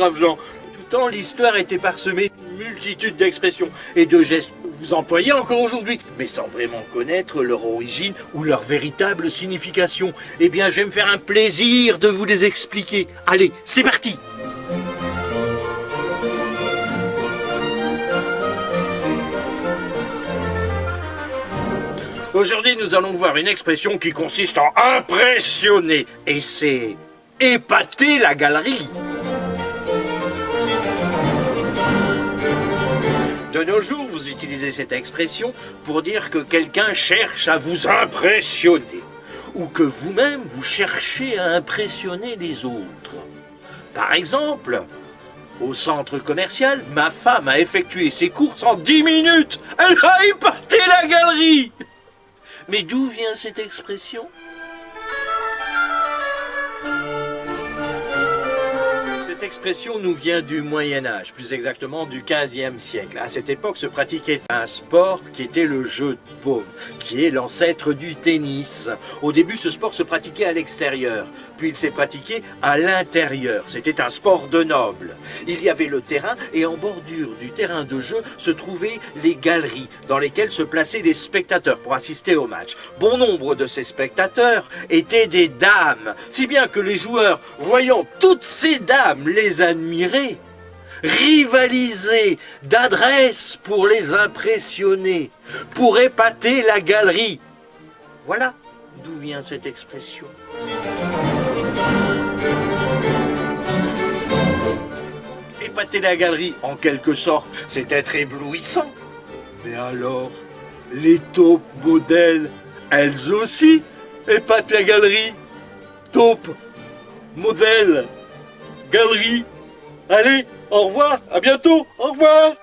braves gens. Tout le temps, l'histoire était parsemée d'une multitude d'expressions et de gestes que vous employez encore aujourd'hui, mais sans vraiment connaître leur origine ou leur véritable signification. Eh bien, je vais me faire un plaisir de vous les expliquer. Allez, c'est parti! Aujourd'hui, nous allons voir une expression qui consiste en impressionner, et c'est épater la galerie. De nos jours, vous utilisez cette expression pour dire que quelqu'un cherche à vous impressionner, ou que vous-même vous cherchez à impressionner les autres. Par exemple, au centre commercial, ma femme a effectué ses courses en 10 minutes. Elle a épaté la galerie. Mais d'où vient cette expression ? Cette expression nous vient du Moyen-Âge, plus exactement du XVe siècle. À cette époque se pratiquait un sport qui était le jeu de paume, qui est l'ancêtre du tennis. Au début, ce sport se pratiquait à l'extérieur, puis il s'est pratiqué à l'intérieur. C'était un sport de nobles. Il y avait le terrain et en bordure du terrain de jeu se trouvaient les galeries dans lesquelles se plaçaient des spectateurs pour assister au match. Bon nombre de ces spectateurs étaient des dames, si bien que les joueurs, voyant toutes ces dames les admirer, rivaliser d'adresse pour les impressionner, pour épater la galerie. Voilà d'où vient cette expression. Épater la galerie, en quelque sorte, c'est être éblouissant. Mais alors, les taupes modèles, elles aussi épatent la galerie. Taupes, modèles, galerie. Allez, au revoir, à bientôt, au revoir.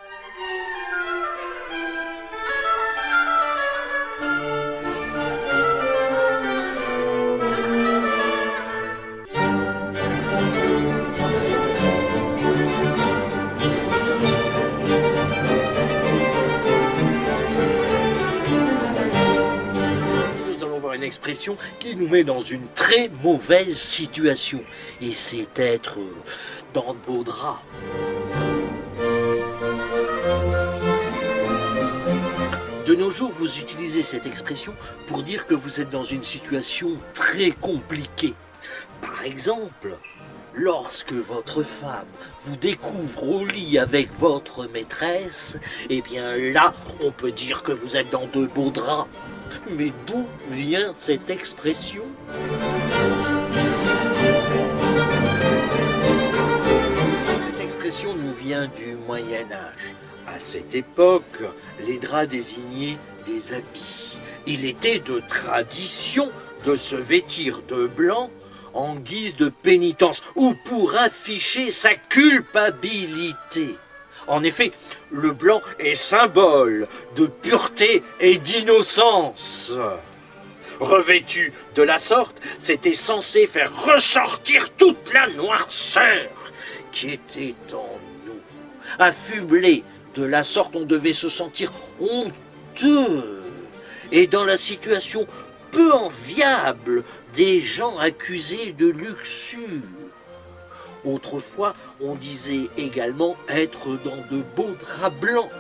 Nous allons voir une expression qui nous met dans une très mauvaise situation. Et c'est être dans de beaux draps. De nos jours, vous utilisez cette expression pour dire que vous êtes dans une situation très compliquée. Par exemple, lorsque votre femme vous découvre au lit avec votre maîtresse, eh bien là, on peut dire que vous êtes dans de beaux draps. Mais d'où vient cette expression ? Cette expression nous vient du Moyen-Âge. À cette époque, les draps désignaient des habits. Il était de tradition de se vêtir de blanc en guise de pénitence ou pour afficher sa culpabilité. En effet, le blanc est symbole de pureté et d'innocence. Revêtu de la sorte, c'était censé faire ressortir toute la noirceur qui était en nous. Affublé de la sorte, on devait se sentir honteux et dans la situation peu enviable des gens accusés de luxure. Autrefois, on disait également être dans de beaux draps blancs.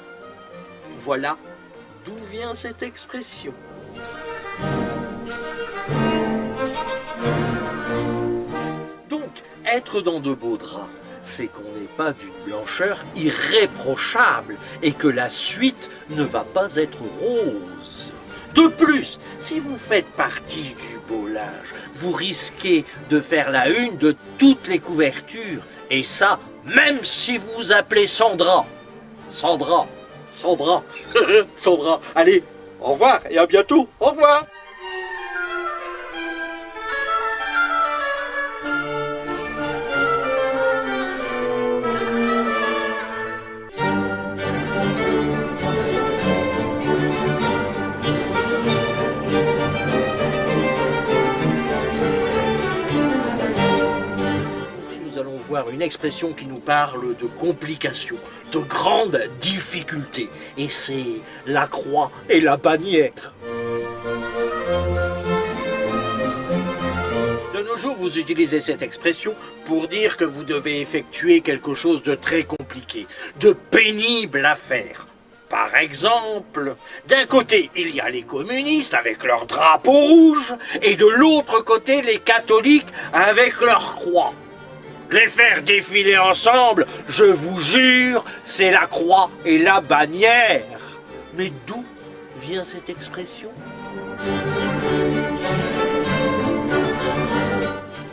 Voilà d'où vient cette expression. Donc, être dans de beaux draps, c'est qu'on n'est pas d'une blancheur irréprochable et que la suite ne va pas être rose. De plus, si vous faites partie du beau linge, vous risquez de faire la une de toutes les couvertures. Et ça, même si vous vous appelez Sandra. Sandra. Sandra. Allez, au revoir et à bientôt. Au revoir. Une expression qui nous parle de complications, de grandes difficultés. Et c'est la croix et la bannière. De nos jours, vous utilisez cette expression pour dire que vous devez effectuer quelque chose de très compliqué, de pénible à faire. Par exemple, d'un côté, il y a les communistes avec leur drapeau rouge, et de l'autre côté, les catholiques avec leur croix. Les faire défiler ensemble, je vous jure, c'est la croix et la bannière. Mais d'où vient cette expression ?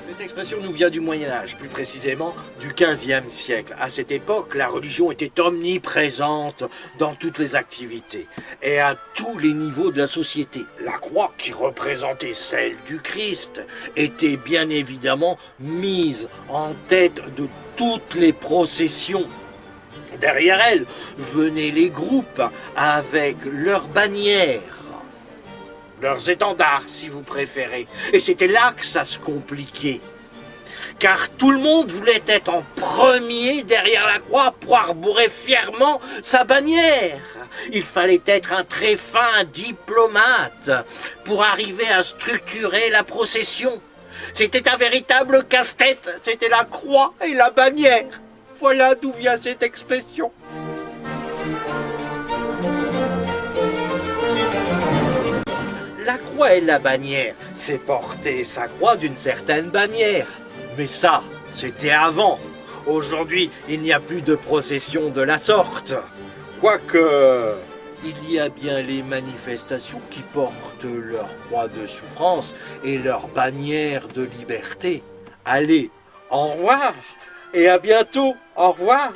Cette expression nous vient du Moyen-Âge, plus précisément du XVe siècle. À cette époque, la religion était omniprésente dans toutes les activités et à tous les niveaux de la société. La croix, qui représentait celle du Christ, était bien évidemment mise en tête de toutes les processions. Derrière elle venaient les groupes avec leurs bannières, leurs étendards si vous préférez. Et c'était là que ça se compliquait. Car tout le monde voulait être en premier derrière la croix pour arborer fièrement sa bannière. Il fallait être un très fin diplomate pour arriver à structurer la procession. C'était un véritable casse-tête, c'était la croix et la bannière. Voilà d'où vient cette expression. La croix et la bannière, c'est porter sa croix d'une certaine bannière. Mais ça, c'était avant. Aujourd'hui, il n'y a plus de procession de la sorte. Quoique, il y a bien les manifestations qui portent leur croix de souffrance et leur bannière de liberté. Allez, au revoir et à bientôt. Au revoir.